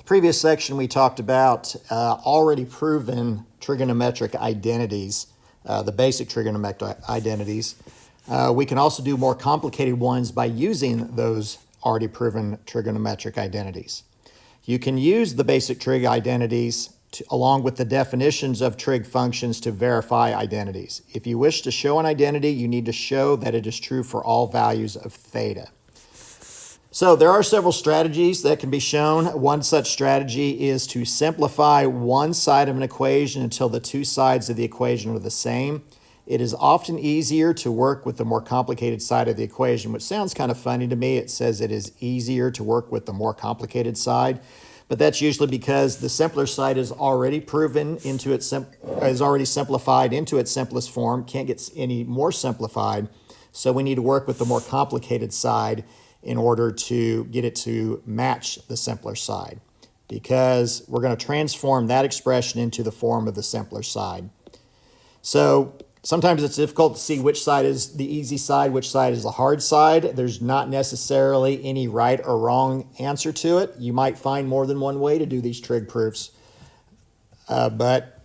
Previous section we talked about already proven trigonometric identities, the basic trigonometric identities. We can also do more complicated ones by using those already proven trigonometric identities. You can use the basic trig identities along with the definitions of trig functions to verify identities. If you wish to show an identity, you need to show that it is true for all values of theta. So there are several strategies that can be shown. One such strategy is to simplify one side of an equation until the two sides of the equation are the same. It is often easier to work with the more complicated side of the equation, which sounds kind of funny to me. It says it is easier to work with the more complicated side, but that's usually because the simpler side is already proven into its is already simplified into its simplest form, can't get any more simplified. So we need to work with the more complicated side in order to get it to match the simpler side, because we're going to transform that expression into the form of the simpler side. So sometimes it's difficult to see which side is the easy side, which side is the hard side. There's not necessarily any right or wrong answer to it. You might find more than one way to do these trig proofs, but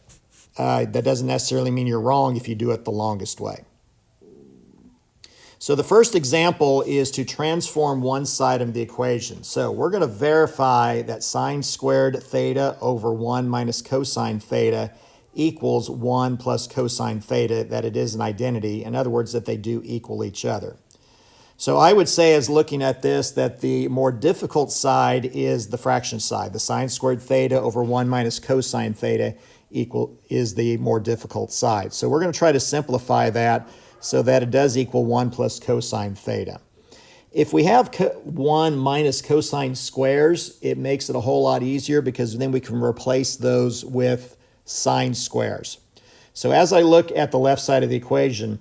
that doesn't necessarily mean you're wrong if you do it the longest way. So the first example is to transform one side of the equation. So we're going to verify that sine squared theta over 1 minus cosine theta equals 1 plus cosine theta, that it is an identity. In other words, that they do equal each other. So I would say, as looking at this, that the more difficult side is the fraction side. The sine squared theta over 1 minus cosine theta is the more difficult side. So we're going to try to simplify that so that it does equal 1 plus cosine theta. If we have 1 minus cosine squares, it makes it a whole lot easier, because then we can replace those with sine squares. So as I look at the left side of the equation,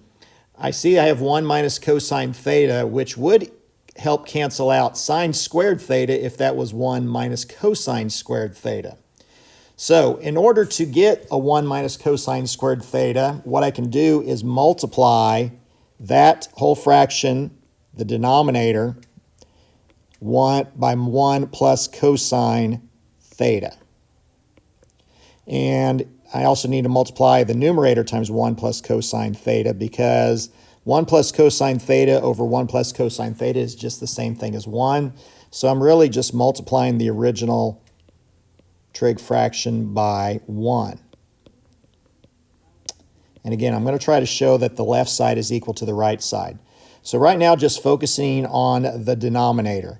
I see I have 1 minus cosine theta, which would help cancel out sine squared theta if that was 1 minus cosine squared theta. So in order to get a 1 minus cosine squared theta, what I can do is multiply that whole fraction, the denominator, by 1 plus cosine theta. And I also need to multiply the numerator times 1 plus cosine theta, because 1 plus cosine theta over 1 plus cosine theta is just the same thing as 1. So I'm really just multiplying the original trig fraction by 1. And again, I'm going to try to show that the left side is equal to the right side. So right now, just focusing on the denominator,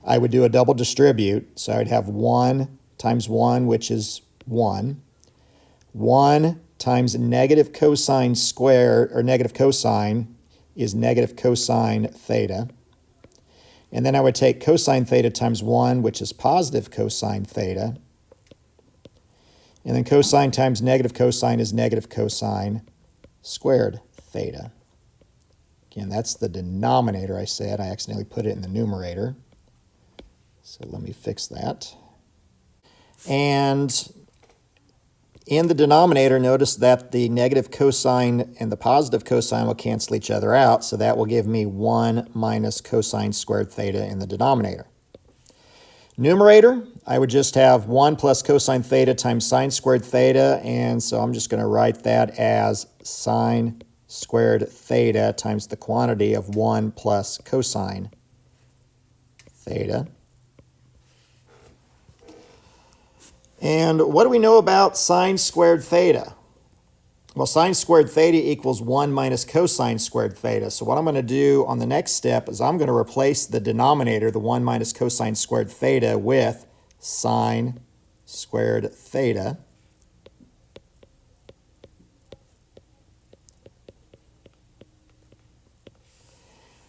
I would do a double distribute. So I would have 1 times 1, which is 1. 1 times negative cosine squared, or negative cosine, is negative cosine theta. And then I would take cosine theta times 1, which is positive cosine theta. And then cosine times negative cosine is negative cosine squared theta. Again, that's the denominator I said. I accidentally put it in the numerator. So let me fix that. And in the denominator, notice that the negative cosine and the positive cosine will cancel each other out, so that will give me 1 minus cosine squared theta in the denominator. Numerator, I would just have 1 plus cosine theta times sine squared theta, and so I'm just going to write that as sine squared theta times the quantity of 1 plus cosine theta. And what do we know about sine squared theta? Well, sine squared theta equals 1 minus cosine squared theta. So what I'm going to do on the next step is I'm going to replace the denominator, the 1 minus cosine squared theta, with sine squared theta.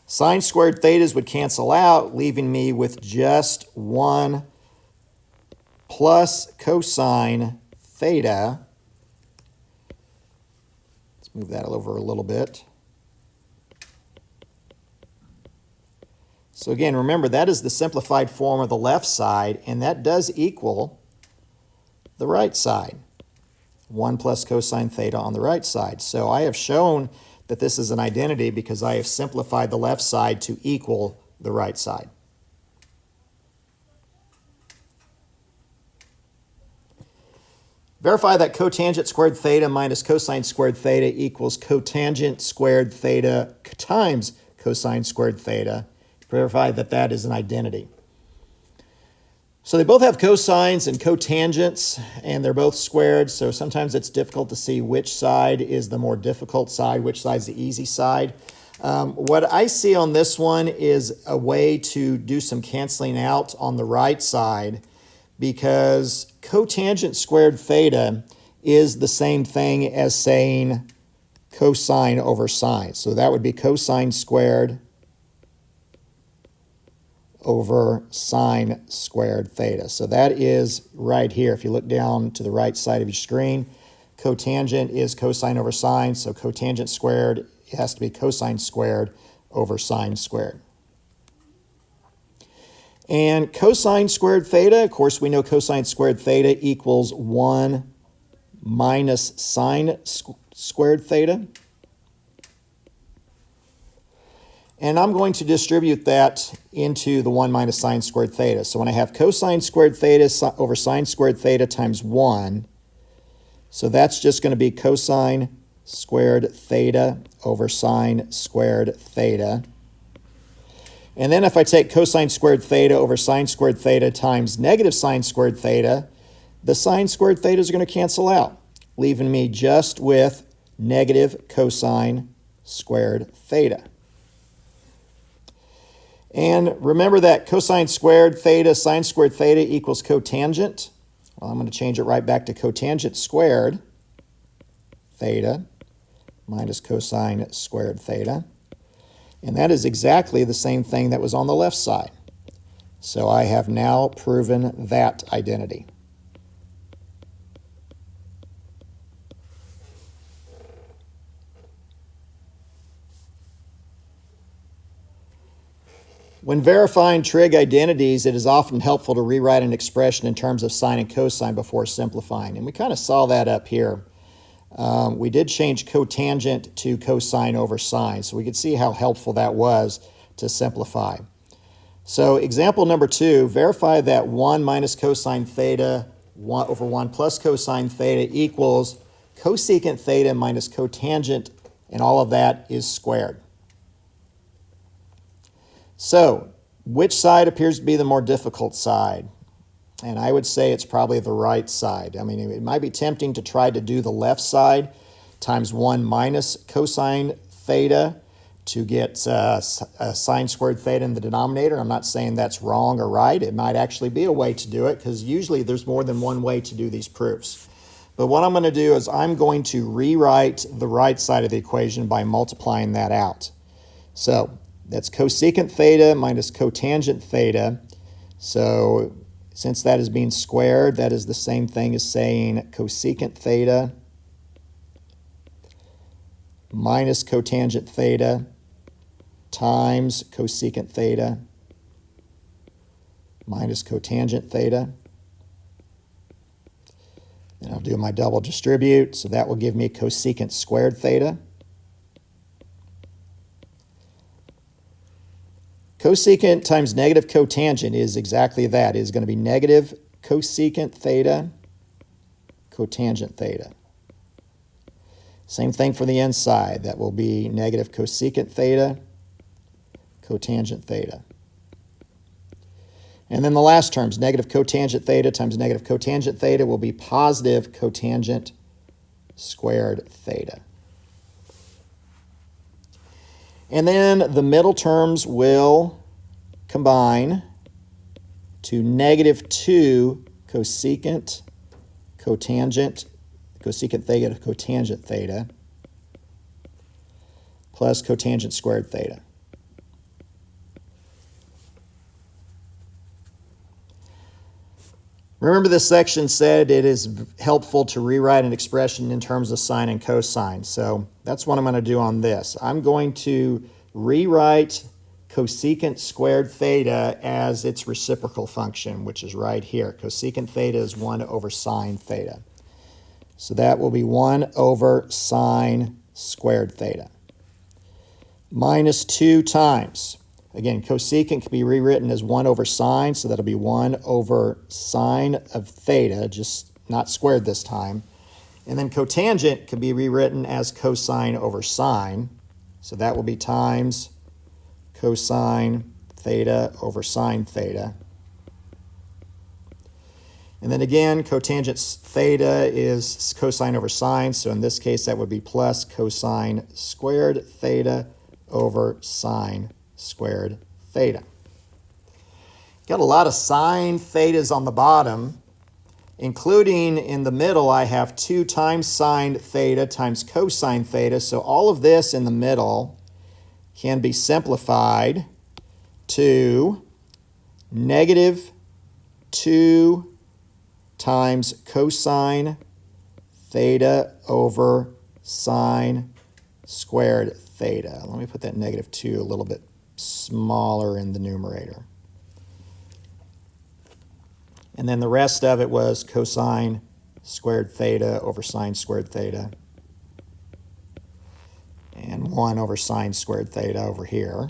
Sine squared thetas would cancel out, leaving me with just 1 plus cosine theta. Let's move that over a little bit. So again, remember, that is the simplified form of the left side, and that does equal the right side. 1 plus cosine theta on the right side. So I have shown that this is an identity because I have simplified the left side to equal the right side. Verify that cotangent squared theta minus cosine squared theta equals cotangent squared theta times cosine squared theta. Verify that that is an identity. So they both have cosines and cotangents, and they're both squared, so sometimes it's difficult to see which side is the more difficult side, which side is the easy side. What I see on this one is a way to do some canceling out on the right side, because cotangent squared theta is the same thing as saying cosine over sine. So that would be cosine squared over sine squared theta. So that is right here. If you look down to the right side of your screen, cotangent is cosine over sine, so cotangent squared has to be cosine squared over sine squared. And cosine squared theta, of course, we know cosine squared theta equals 1 minus sine squared theta. And I'm going to distribute that into the 1 minus sine squared theta. So when I have cosine squared theta over sine squared theta times 1, so that's just going to be cosine squared theta over sine squared theta. And then if I take cosine squared theta over sine squared theta times negative sine squared theta, the sine squared thetas are going to cancel out, leaving me just with negative cosine squared theta. And remember that cosine squared theta, sine squared theta equals cotangent. Well, I'm going to change it right back to cotangent squared theta minus cosine squared theta. And that is exactly the same thing that was on the left side. So I have now proven that identity. When verifying trig identities, it is often helpful to rewrite an expression in terms of sine and cosine before simplifying. And we kind of saw that up here. We did change cotangent to cosine over sine, so we could see how helpful that was to simplify. So example number 2, verify that 1 minus cosine theta 1 over 1 plus cosine theta equals cosecant theta minus cotangent, and all of that is squared. So which side appears to be the more difficult side? And I would say it's probably the right side. I mean, it might be tempting to try to do the left side times 1 minus cosine theta to get a sine squared theta in the denominator. I'm not saying that's wrong or right. It might actually be a way to do it, because usually there's more than one way to do these proofs. But what I'm going to do is I'm going to rewrite the right side of the equation by multiplying that out. So that's cosecant theta minus cotangent theta. So since that is being squared, that is the same thing as saying cosecant theta minus cotangent theta times cosecant theta minus cotangent theta. And I'll do my double distribute, so that will give me cosecant squared theta. Cosecant times negative cotangent is exactly that. It is going to be negative cosecant theta, cotangent theta. Same thing for the inside. That will be negative cosecant theta, cotangent theta. And then the last terms, negative cotangent theta times negative cotangent theta will be positive cotangent squared theta. And then the middle terms will combine to negative 2 cosecant cotangent theta cotangent theta plus cotangent squared theta. Remember, this section said it is helpful to rewrite an expression in terms of sine and cosine. So that's what I'm going to do on this. I'm going to rewrite cosecant squared theta as its reciprocal function, which is right here. Cosecant theta is 1 over sine theta. So that will be 1 over sine squared theta. Minus 2 times. Again, cosecant can be rewritten as 1 over sine, so that'll be 1 over sine of theta, just not squared this time. And then cotangent can be rewritten as cosine over sine. So that will be times cosine theta over sine theta. And then again, cotangent theta is cosine over sine. So in this case, that would be plus cosine squared theta over sine squared theta. Got a lot of sine thetas on the bottom, including in the middle, I have 2 times sine theta times cosine theta. So all of this in the middle can be simplified to negative 2 times cosine theta over sine squared theta. Let me put that negative 2 a little bit smaller in the numerator. And then the rest of it was cosine squared theta over sine squared theta. And 1 over sine squared theta over here.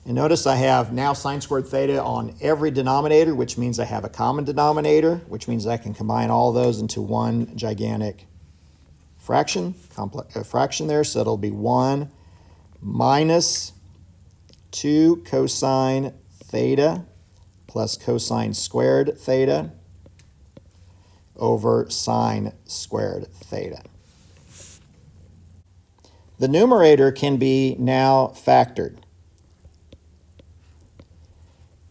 And notice I have now sine squared theta on every denominator, which means I have a common denominator, which means I can combine all those into one gigantic fraction, fraction there. So it'll be 1 minus 2 cosine theta plus cosine squared theta over sine squared theta. The numerator can be now factored.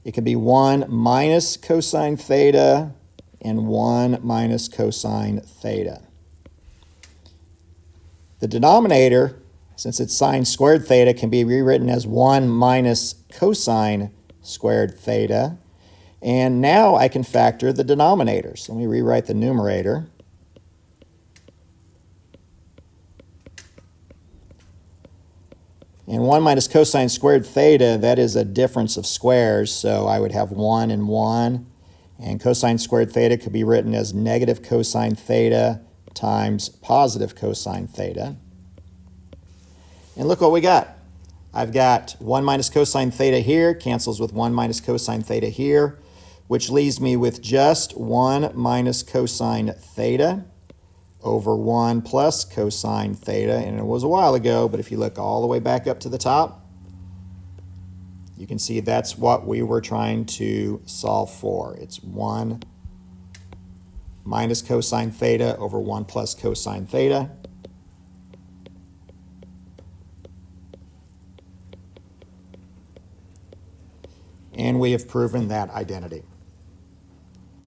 It can be 1 minus cosine theta and 1 minus cosine theta. The denominator, since it's sine squared theta, can be rewritten as 1 minus cosine squared theta. And now I can factor the denominators. Let me rewrite the numerator. And 1 minus cosine squared theta, that is a difference of squares, so I would have 1 and 1. And cosine squared theta could be written as negative cosine theta times positive cosine theta. And look what we got. I've got 1 minus cosine theta here, cancels with 1 minus cosine theta here, which leaves me with just 1 minus cosine theta over 1 plus cosine theta. And it was a while ago, but if you look all the way back up to the top, you can see that's what we were trying to solve for. It's 1 minus cosine theta over 1 plus cosine theta. And we have proven that identity.